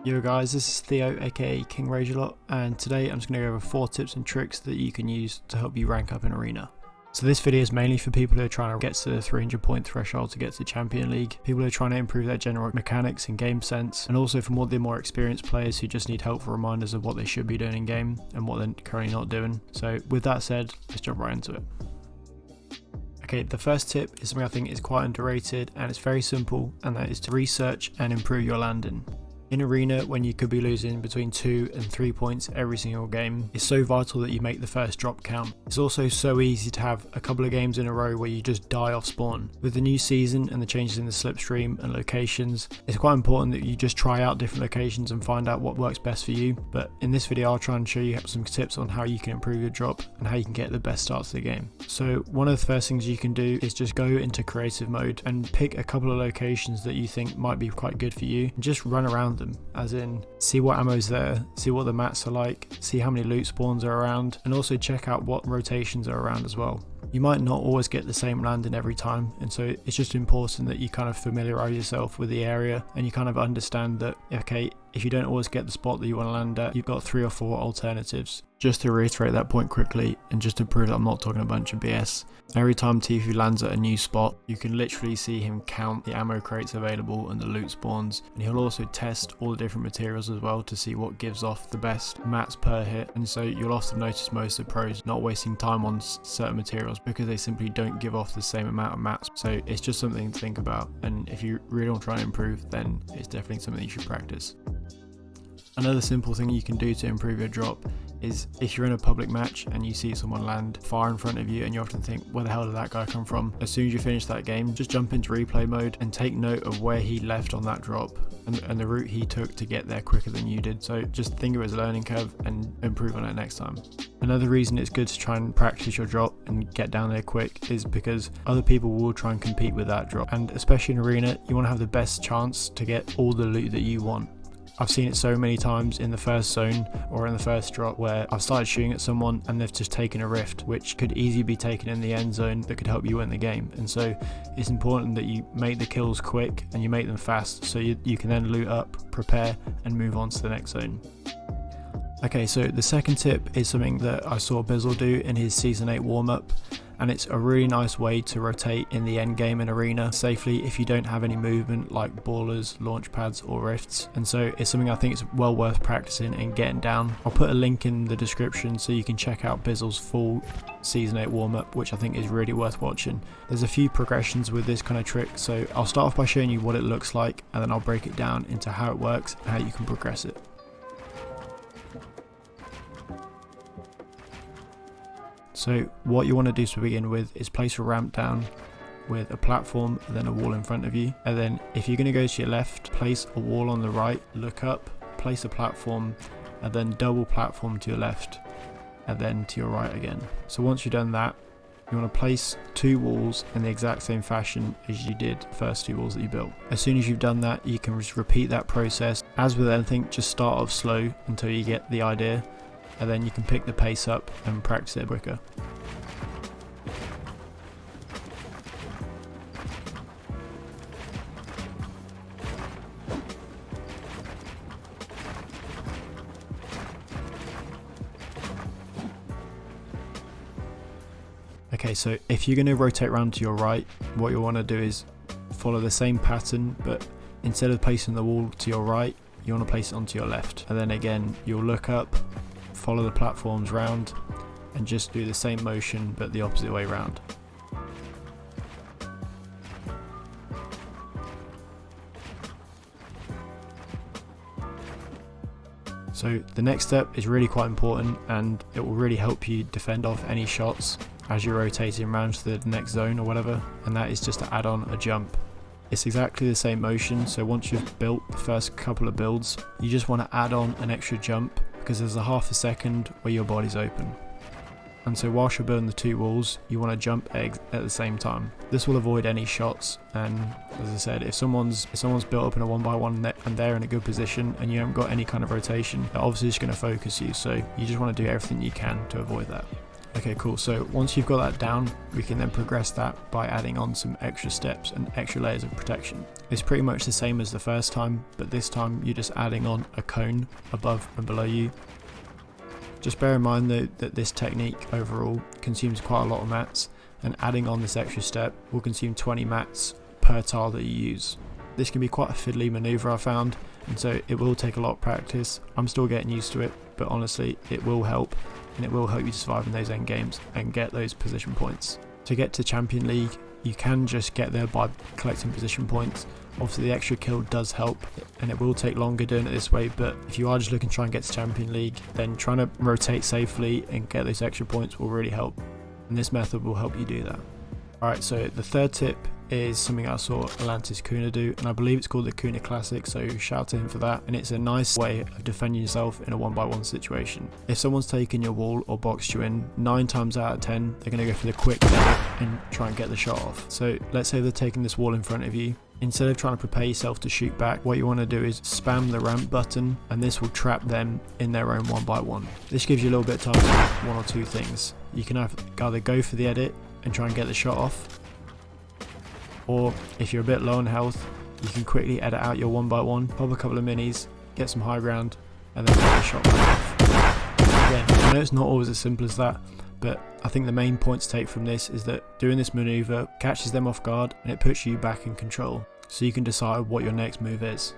Yo guys, this is Theo aka King Ragelot, and today I'm just going to go over 4 tips and tricks that you can use to help you rank up in Arena. So this video is mainly for people who are trying to get to the 300 point threshold to get to Champion League, people who are trying to improve their general mechanics and game sense, and also for the more experienced players who just need helpful reminders of what they should be doing in game and what they're currently not doing. So with that said, let's jump right into it. Okay, the first tip is something I think is quite underrated and it's very simple, and that is to research and improve your landing. In Arena, when you could be losing between 2 and 3 points every single game, it's so vital that you make the first drop count. It's also so easy to have a couple of games in a row where you just die off spawn. With the new season and the changes in the slipstream and locations, it's quite important that you just try out different locations and find out what works best for you. But in this video I'll try and show you some tips on how you can improve your drop and how you can get the best start to the game. So one of the first things you can do is just go into creative mode and pick a couple of locations that you think might be quite good for you and just run around them, as in see what ammo's there, see what the mats are like, see how many loot spawns are around, and also check out what rotations are around as well. You might not always get the same landing every time, and so it's just important that you kind of familiarize yourself with the area and you kind of understand that, okay, if you don't always get the spot that you want to land at, you've got 3 or 4 alternatives. Just to reiterate that point quickly, and just to prove that I'm not talking a bunch of BS, every time Tfue lands at a new spot, you can literally see him count the ammo crates available and the loot spawns, and he'll also test all the different materials as well to see what gives off the best mats per hit. And so you'll often notice most of the pros not wasting time on certain materials because they simply don't give off the same amount of mats. So it's just something to think about, and if you really want to try and improve, then it's definitely something you should practice. Another simple thing you can do to improve your drop is if you're in a public match and you see someone land far in front of you and you often think, where the hell did that guy come from? As soon as you finish that game, just jump into replay mode and take note of where he left on that drop and the route he took to get there quicker than you did. So just think of it as a learning curve and improve on it next time. Another reason it's good to try and practice your drop and get down there quick is because other people will try and compete with that drop, and especially in Arena, you want to have the best chance to get all the loot that you want. I've seen it so many times in the first zone or in the first drop where I've started shooting at someone and they've just taken a rift, which could easily be taken in the end zone that could help you win the game. And so it's important that you make the kills quick and you make them fast so you can then loot up, prepare, and move on to the next zone. Okay, so the second tip is something that I saw Bizzle do in his Season 8 warm-up, and it's a really nice way to rotate in the end game in Arena safely if you don't have any movement like ballers, launch pads, or rifts. And so it's something I think is well worth practicing and getting down. I'll put a link in the description so you can check out Bizzle's full Season 8 warm-up, which I think is really worth watching. There's a few progressions with this kind of trick, so I'll start off by showing you what it looks like, and then I'll break it down into how it works and how you can progress it. So what you want to do to begin with is place a ramp down with a platform and then a wall in front of you, and then if you're going to go to your left, place a wall on the right, look up, place a platform, and then double platform to your left and then to your right again. So once you've done that, you want to place 2 walls in the exact same fashion as you did the first 2 walls that you built. As soon as you've done that, you can just repeat that process. As with anything, just start off slow until you get the idea, and then you can pick the pace up and practice it quicker. Okay, so if you're going to rotate around to your right, what you'll want to do is follow the same pattern, but instead of placing the wall to your right, you want to place it onto your left. And then again, you'll look up, follow the platforms round, and just do the same motion but the opposite way round. So the next step is really quite important, and it will really help you defend off any shots as you're rotating around to the next zone or whatever, and that is just to add on a jump. It's exactly the same motion, so once you've built the first couple of builds, you just want to add on an extra jump because there's a half a second where your body's open. And so whilst you're building the 2 walls, you want to jump eggs at the same time. This will avoid any shots, and as I said, if someone's built up in a 1x1 and they're in a good position and you haven't got any kind of rotation, they're obviously just going to focus you, so you just want to do everything you can to avoid that. Okay, cool. So once you've got that down, we can then progress that by adding on some extra steps and extra layers of protection. It's pretty much the same as the first time, but this time you're just adding on a cone above and below you. Just bear in mind though that this technique overall consumes quite a lot of mats, and adding on this extra step will consume 20 mats per tile that you use. This can be quite a fiddly maneuver I found, and so it will take a lot of practice. I'm still getting used to it, but honestly it will help, and it will help you survive in those end games and get those position points. To get to Champion League, you can just get there by collecting position points. Obviously the extra kill does help, and it will take longer doing it this way, but if you are just looking to try and get to Champion League, then trying to rotate safely and get those extra points will really help, and this method will help you do that. Alright, so the third tip is something I saw Atlantis Kuna do, and I believe it's called the Kuna Classic, so shout to him for that. And it's a nice way of defending yourself in a 1-by-1 situation. If someone's taken your wall or boxed you in, 9 times out of 10 they're going to go for the quick edit and try and get the shot off. So let's say they're taking this wall in front of you. Instead of trying to prepare yourself to shoot back, what you want to do is spam the ramp button, and this will trap them in their own 1-by-1. This gives you a little bit of time to do one or two things. You can either go for the edit and try and get the shot off, or if you're a bit low on health, you can quickly edit out your 1-by-1, pop a couple of minis, get some high ground, and then get the shot back off. Again, I know it's not always as simple as that, but I think the main point to take from this is that doing this maneuver catches them off guard, and it puts you back in control, so you can decide what your next move is.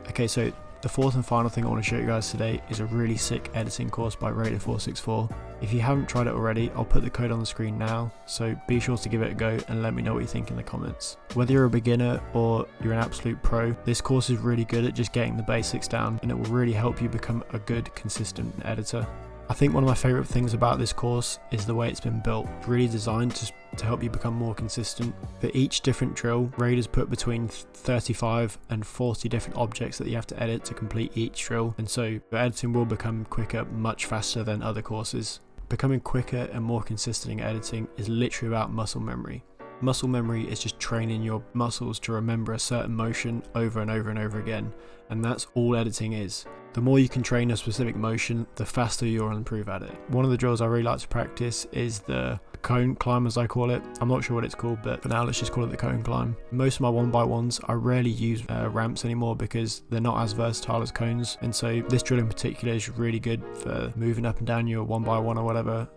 Okay, so the fourth and final thing I want to show you guys today is a really sick editing course by Raider464. If you haven't tried it already, I'll put the code on the screen now, so be sure to give it a go and let me know what you think in the comments. Whether you're a beginner or you're an absolute pro, this course is really good at just getting the basics down, and it will really help you become a good, consistent editor. I think one of my favourite things about this course is the way it's been built. It's really designed to help you become more consistent. For each different drill, Raiders put between 35 and 40 different objects that you have to edit to complete each drill, and so your editing will become quicker much faster than other courses. Becoming quicker and more consistent in editing is literally about muscle memory. Muscle memory is just training your muscles to remember a certain motion over and over and over again, and that's all editing is. The more you can train a specific motion, the faster you'll improve at it. One of the drills I really like to practice is the cone climb, as I call it. I'm not sure what it's called, but for now let's just call it the cone climb. Most of my 1-by-1s, I rarely use ramps anymore because they're not as versatile as cones, and so this drill in particular is really good for moving up and down your 1-by-1 or whatever,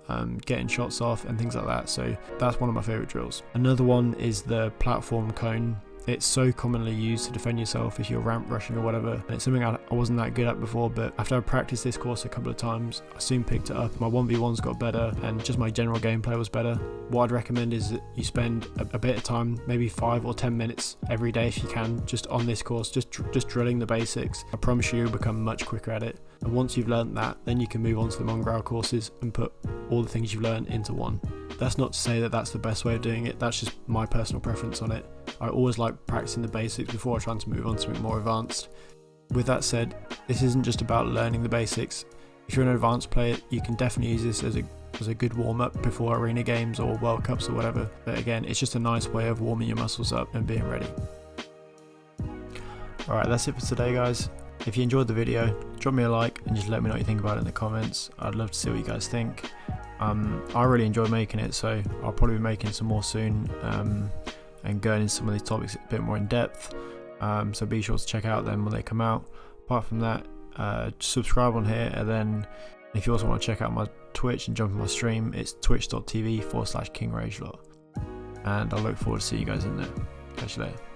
getting shots off and things like that, so that's one of my favourite drills. Another one is the platform cone. It's so commonly used to defend yourself if you're ramp rushing or whatever, and it's something I wasn't that good at before, but after I practiced this course a couple of times, I soon picked it up. My 1v1s got better, and just my general gameplay was better. What I'd recommend is that you spend a bit of time, maybe 5 or 10 minutes every day if you can, just on this course, just drilling the basics. I promise you, you'll become much quicker at it. And once you've learned that, then you can move on to the Mongrel courses and put all the things you've learned into one. That's not to say that that's the best way of doing it, that's just my personal preference on it. I always like practicing the basics before trying to move on to something more advanced. With that said, this isn't just about learning the basics. If you're an advanced player, you can definitely use this as a good warm-up before arena games or World Cups or whatever, but again, it's just a nice way of warming your muscles up and being ready. Alright, that's it for today, guys. If you enjoyed the video, drop me a like and just let me know what you think about it in the comments. I'd love to see what you guys think. I really enjoyed making it, so I'll probably be making some more soon, and going into some of these topics a bit more in depth, so be sure to check out them when they come out. Apart from that, subscribe on here, and then if you also want to check out my Twitch and jump on my stream, it's twitch.tv/KingRagelot, and I look forward to seeing you guys in there. Catch you later.